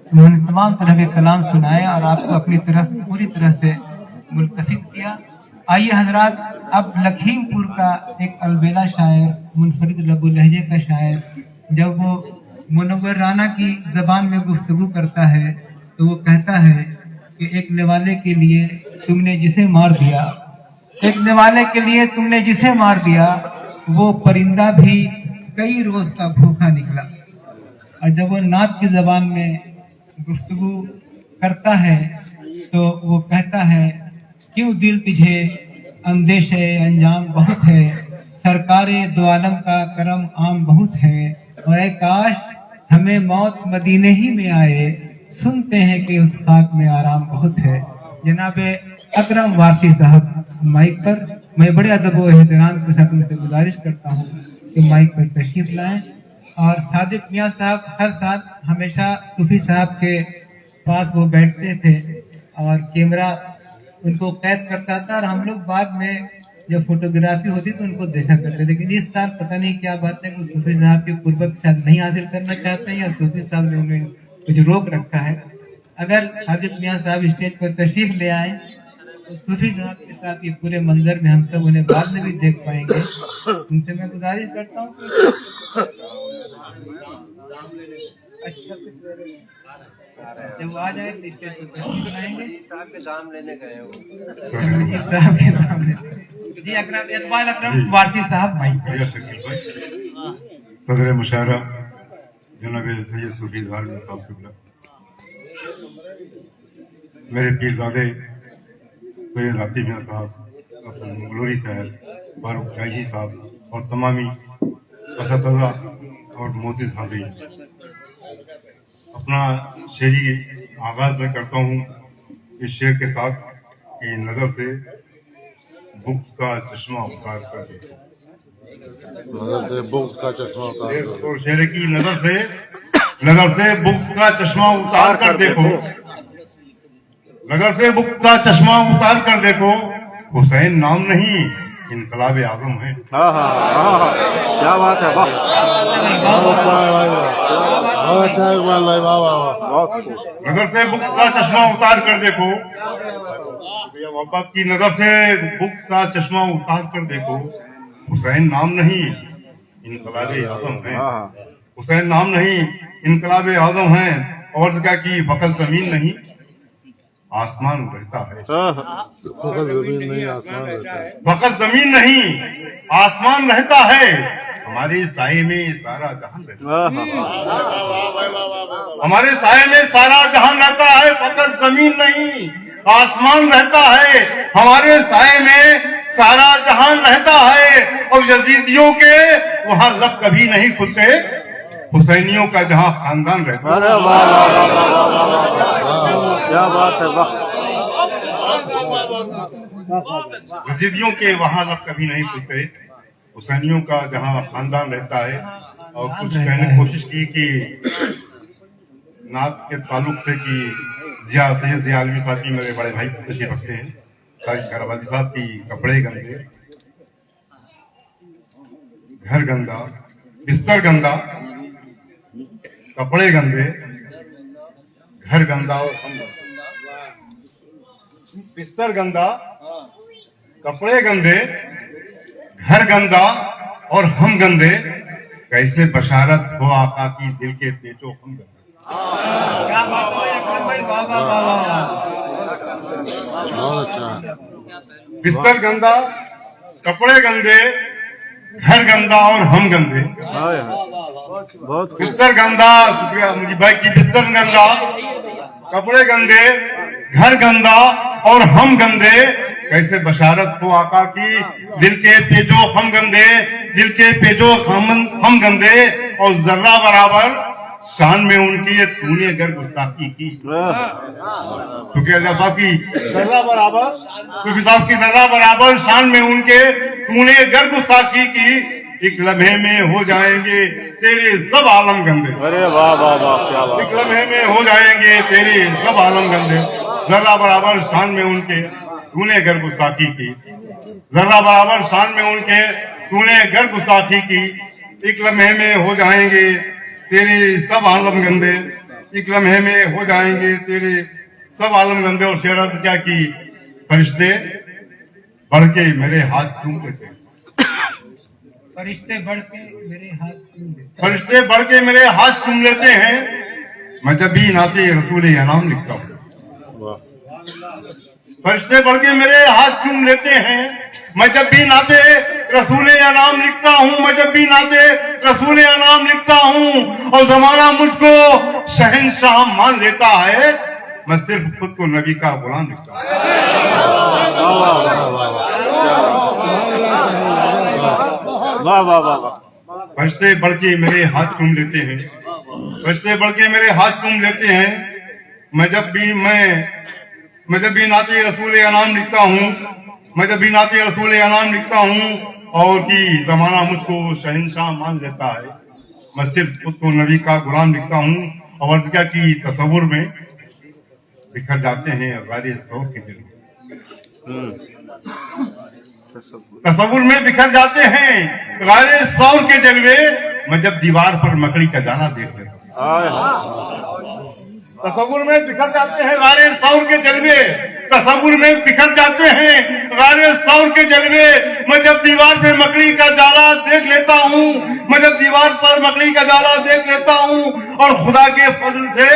उन्होंने तमाम तरह के कलाम सुनाए और आपको अपनी तरफ पूरी तरह से मुल्तफिक किया। आइए हजरात, अब लखीमपुर का एक अलबेला शायर, मुनफरिद लबो लहजे का शायर, जब वो मुनव्वर राना की जबान में गुफ्तगू करता है तो वो कहता है कि एक निवाले के लिए तुमने जिसे मार दिया, एक निवाले के लिए तुमने जिसे मार दिया, वो परिंदा भी कई रोज का भूखा निकला। और जब वो नात की जबान में गुफ्तगू करता है तो वो कहता है, क्यों दिल तुझे अंदेशे अंजाम बहुत है, सरकारे दो आलम का करम आम बहुत है, और ए काश हमें मौत मदीने ही में आए, सुनते हैं कि उस खाक में आराम बहुत है। जनाब अकरम वारसी साहब माइक पर, मैं बड़े अदब व एहतराम के साथ उनसे गुजारिश करता हूँ कि माइक पर तशरीफ लाएं। और सादिक मियाँ साहब हर साल हमेशा सूफी साहब के पास वो बैठते थे और कैमरा उनको कैद करता था, और हम लोग बाद में जब फोटोग्राफी होती तो उनको देखा करते। लेकिन इस साल पता नहीं क्या बात है, कुछ सूफी साहब की कुर्बत शायद नहीं हासिल करना चाहते हैं या सूफी साहब ने उन्हें कुछ रोक रखा है। अगर सादिक मियाँ साहब स्टेज पर तशरीफ ले आए तो सूफी साहब के साथ ये पूरे मंजर में हम सब उन्हें बाद में भी देख पाएंगे। उनसे मैं गुजारिश करता हूँ अच्छा जब वो आ जाए तो स्टेज पर तशरीफ लाएंगे। साहब के दाम लेने गए हो साहब के सामने जी अकरम इकबाल अकरम वारसी साहब भाई सदर मुशायरा जनाब सैयद सूफी ज़ाहिर साहब किबला, मेरे पीरजादे सैयद आतिफ मियां साहब, मंगलोरी साहब, फारूक कायजी साहब और तमामी असतज़ा और मोहतरम हाज़रीन, अपना शेरी आगाज में करता हूँ इस शेर के साथ कि नजर से बुग़्ज़ का चश्मा उतार कर देखो, नजर से बुग़्ज़ का चश्मा उतार कर, तो शेर की नजर से बुग़्ज़ का चश्मा उतार कर देखो, नजर से बुग़्ज़ का चश्मा उतार कर देखो, हुसैन नाम नहीं इनकलाब आज़म है। हाँ हाँ हाँ हाँ, क्या बात है, वाह, बहुत अच्छा है भाई, बहुत अच्छा है इकबाल भाई, वाह वाह वाह। नजर से बुग़्ज़ का चश्मा उतार कर देखो, मोहब्बत की नजर से बुग़्ज़ का चश्मा उतार कर देखो, हुसैन नाम नहीं इनकलाब आज़म है, हुसैन नाम नहीं इनकलाब आज़म है। और क्या कि फकत जमीन नहीं आसमान रहता है, फकत जमीन नहीं आसमान रहता है, फकत जमीन नहीं आसमान रहता है, हमारे साये में सारा जहान रहता है, हमारे साये में सारा जहान रहता है, फकत जमीन नहीं आसमान रहता है, हमारे साये में सारा जहान रहता है। और यजीदियों के वहाँ लब कभी नहीं खुलते, हुसैनियों का जहाँ खानदान रहता है। अरे वाह वाह वाह वाह, क्या बात है, वाह। यजीदियों के वहाँ लब कभी नहीं खुलते, हुसैनियों का जहाँ खानदान रहता है। और कुछ कहने की कोशिश की कि नात के ताल्लुक से कि सैयद ज़िया अलवी साहब की मेरे बड़े भाई तशरीफ रखते हैं, साजिद कराबादी साहब की कपड़े गंदे, घर गंदा, बिस्तर गंदा, कपड़े गंदे, घर गंदा और हम बिस्तर गंदा, कपड़े गंदे, घर गंदा और हम गंदे, कैसे बशारत हो आका की दिल के पेचो हम गंदे। बहुत अच्छा, बिस्तर गंदा, कपड़े गंदे, घर गंदा और हम गंदे, बहुत बिस्तर गंदा, शुक्रिया मुझे भाई की, बिस्तर गंदा, कपड़े गंदे, घर गंदा और हम गंदे, कैसे बशारत हो आका की दिल के पेजो हम गंदे, दिल के पेजो हम गंदे। और जर्रा बराबर शान में उनकी तूने अगर गुस्ताखी की, क्योंकि अल्लाह साहब की जर्रा बराबर, सूफी साहब की जर्रा बराबर शान में उनके तूने अगर गुस्ताखी की, एक लम्हे में हो जाएंगे तेरे सब आलम गंदे। अरे वाह वाह वाह, क्या बात, एक लम्हे में हो जाएंगे तेरे सब आलम गंदे। जर्रा बराबर शान में उनके तूने अगर गुस्ताखी की, जर्रा बराबर शान में उनके तूने अगर गुस्ताखी की, एक लम्हे में हो जाएंगे तेरे सब आलम गंदे, एक लम्हे में हो जाएंगे तेरे सब आलम गंदे। और शेर अर्ज क्या की, फरिश्ते बढ़ के मेरे हाथ चूम लेते हैं, फरिश्ते बढ़ के मेरे हाथ चूम लेते, फरिश्ते बढ़ के मेरे हाथ चूम लेते हैं। मैं जब भी नाते रसूल अनाम लिखता हूँ, वाह फरिश्ते बढ़ के मेरे हाथ चूम लेते हैं। मैं जब भी नाते रसूल अनाम लिखता हूँ, मैं जब भी नाते रसूल अनाम लिखता हूँ, और जमाना मुझको शहंशाह मान लेता है। मैं सिर्फ खुद को नबी का गुलाम लिखता हूँ। वाह वाह वाह। फरिश्ते बढ़ के मेरे हाथ चूम लेते हैं, फरिश्ते बढ़ के मेरे हाथ चूम लेते हैं। मैं जब भी नाते रसूल अनाम लिखता हूँ, मैं जब भी नाते रसूल अनाम लिखता हूँ, और कि जमाना मुझको शहंशाह मान लेता है। मैं सिर्फ खुद को नबी का गुलाम लिखता हूँ। और अर्ज क्या की, तसव्वुर में बिखर जाते हैं गारे सौर के दिल, तसव्वुर में बिखर जाते हैं गारे सौर के जलवे। मैं जब दीवार पर मकड़ी का जाला देख लेता हूँ, तसव्वुर में बिखर जाते हैं गारे सौर के जलवे, तसव्वुर में बिखर जाते हैं गारे सौर के जलवे। मैं जब दीवार पे मकड़ी का जाला देख लेता हूँ, मैं जब दीवार पर मकड़ी का जाला देख लेता हूँ, और खुदा के फजल से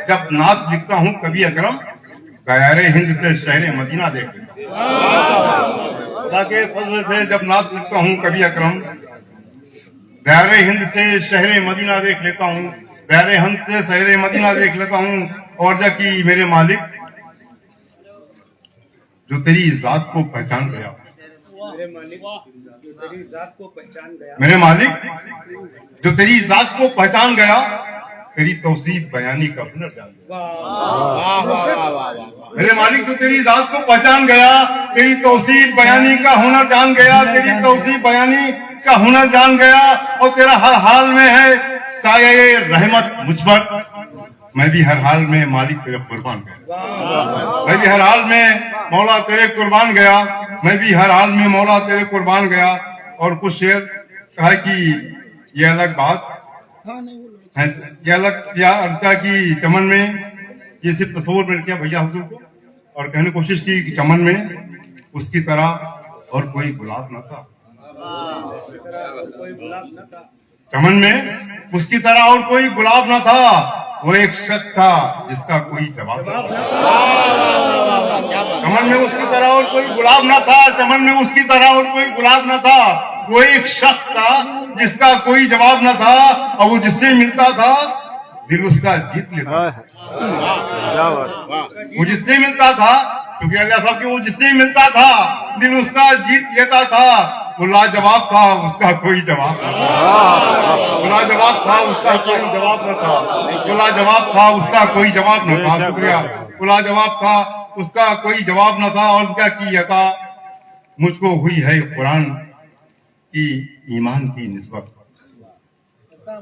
जब नात लिखता हूँ कभी अकरम, गयारे हिंद से शहरे मदीना देख लेता हूँ। खुदा के फजल से जब नात लिखता हूँ कभी अकरम, गयारे हिंद से शहरे मदीना देख लेता हूँ, गयारे हिंद से शहरे मदीना देख लेता हूँ। और जब कि मेरे मालिक जो तेरी जात को पहचान गया, मेरे मालिक जो तेरी जात को पहचान गया, तेरी तौसीफ बयानी का हुनर जान गया। मेरे मालिक जो तेरी जात को पहचान गया, तेरी तौसीफ बयानी का हुनर जान गया, तेरी तौसीफ बयानी का हुनर जान गया। और तेरा हर हाल में है साये रहमत मुझ पर, मैं भी हर हाल में मालिक तेरे कुर्बान गया, मैं भी हर हाल में मौला तेरे कुर्बान गया, मैं भी हर हाल में मौला तेरे कुर्बान गया। और कुछ शेर कहा कि ये अलग बात है, ये अलग या अर्जा की चमन में, ये सिर्फ तस्वीर में किया भैया हुजूर को, और कहने की कोशिश की कि चमन में उसकी तरह और कोई गुलाब न था, चमन में उसकी तरह और कोई गुलाब न था। वो एक शख्स था जिसका कोई जवाब न था, चमन में उसकी तरह और कोई गुलाब न था, चमन में उसकी तरह और कोई गुलाब न था। वो एक शख्स था जिसका कोई जवाब न था, और वो जिससे मिलता था दिल उसका जीत लेता। वो जिससे मिलता था, क्योंकि अल्लाह साहब के वो जिससे मिलता था दिल उसका जीत लेता था। वो लाजवाब था, उसका कोई जवाब न था, वो लाजवाब था, उसका कोई जवाब न था, वो लाजवाब था, उसका कोई जवाब न था। शुक्रिया। वो लाजवाब था, उसका कोई जवाब न था। और क्या की अता मुझको हुई है कुरान की ईमान की निस्बत, अता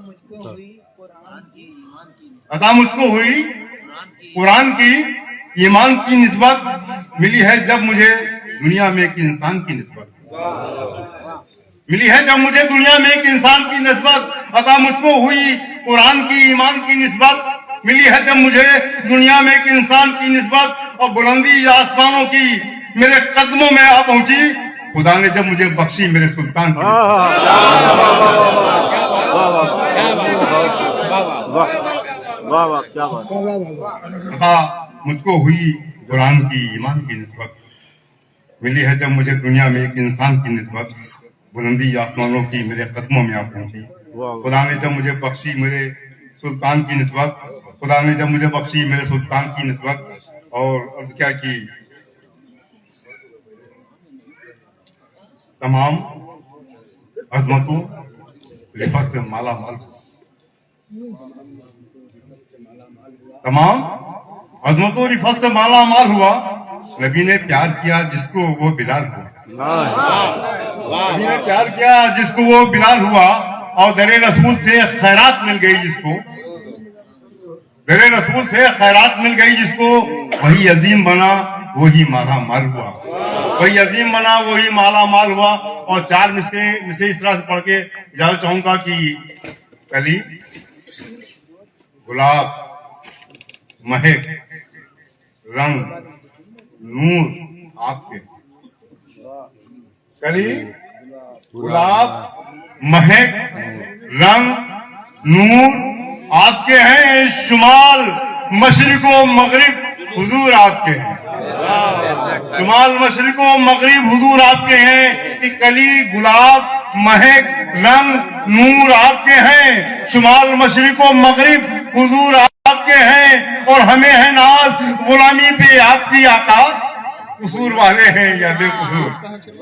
मुझको हुई कुरान की ईमान की निस्बत। मिली है जब मुझे दुनिया में एक इंसान की निस्बत, मिली है जब मुझे दुनिया में एक इंसान की निस्बत। अता मुझको हुई कुरान की ईमान की निस्बत, मिली है जब मुझे दुनिया में एक इंसान की निस्बत। और बुलंदी आसमानों की मेरे कदमों में आ पहुंची, खुदा ने जब मुझे बख्शी मेरे सुल्तान की। अता मुझको हुई कुरान की ईमान की निस्बत, मिली है जब मुझे दुनिया में एक इंसान की निस्बत। बुलंदी आसमानों की मेरे कदमों में आ पहुंची, खुदा ने जब मुझे बख्शी मेरे सुल्तान की निस्बत, खुदा ने जब मुझे बख्शी मेरे सुल्तान की निस्बत। और अर्ज क्या की, तमाम अजमतों रिफत से माला माल, तमाम अजमतों रिफत से माला माल हुआ। नबी ने प्यार किया जिसको वो बिलाल हुआ, नबी ने प्यार किया जिसको वो बिलाल हुआ। और दरे रसूल से खैरात मिल गई जिसको, दरे रसूल से खैरात मिल गई जिसको, वही अजीम बना वही माला माल हुआ, वही अजीम बना वही माला माल हुआ। और चार मिसरे इस तरह से पढ़ के इजाजत चाहूंगा कि कली, गुलाब, महक, रंग, नूर आपके। कली, गुलाब, महक, रंग, नूर आपके हैं। शुमाल, मशरिको मगरिब हुजूर आपके हैं। शुमाल, मशरिको मगरिब हुजूर आपके हैं। कि कली, गुलाब, महक, रंग, नूर आपके हैं। शुमाल, मशरिको मगरिब हुजूर आपके हैं। और हमें है नाज गुलामी पे आपकी आका। कसूर वाले हैं या बेकसूर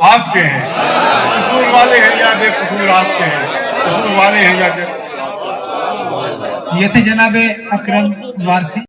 आपके हैं। कसूर वाले हैं या बेकसूर आपके हैं। कसूर वाले हैं या बेकसूर। ये थे जनाब अकरम वारसी।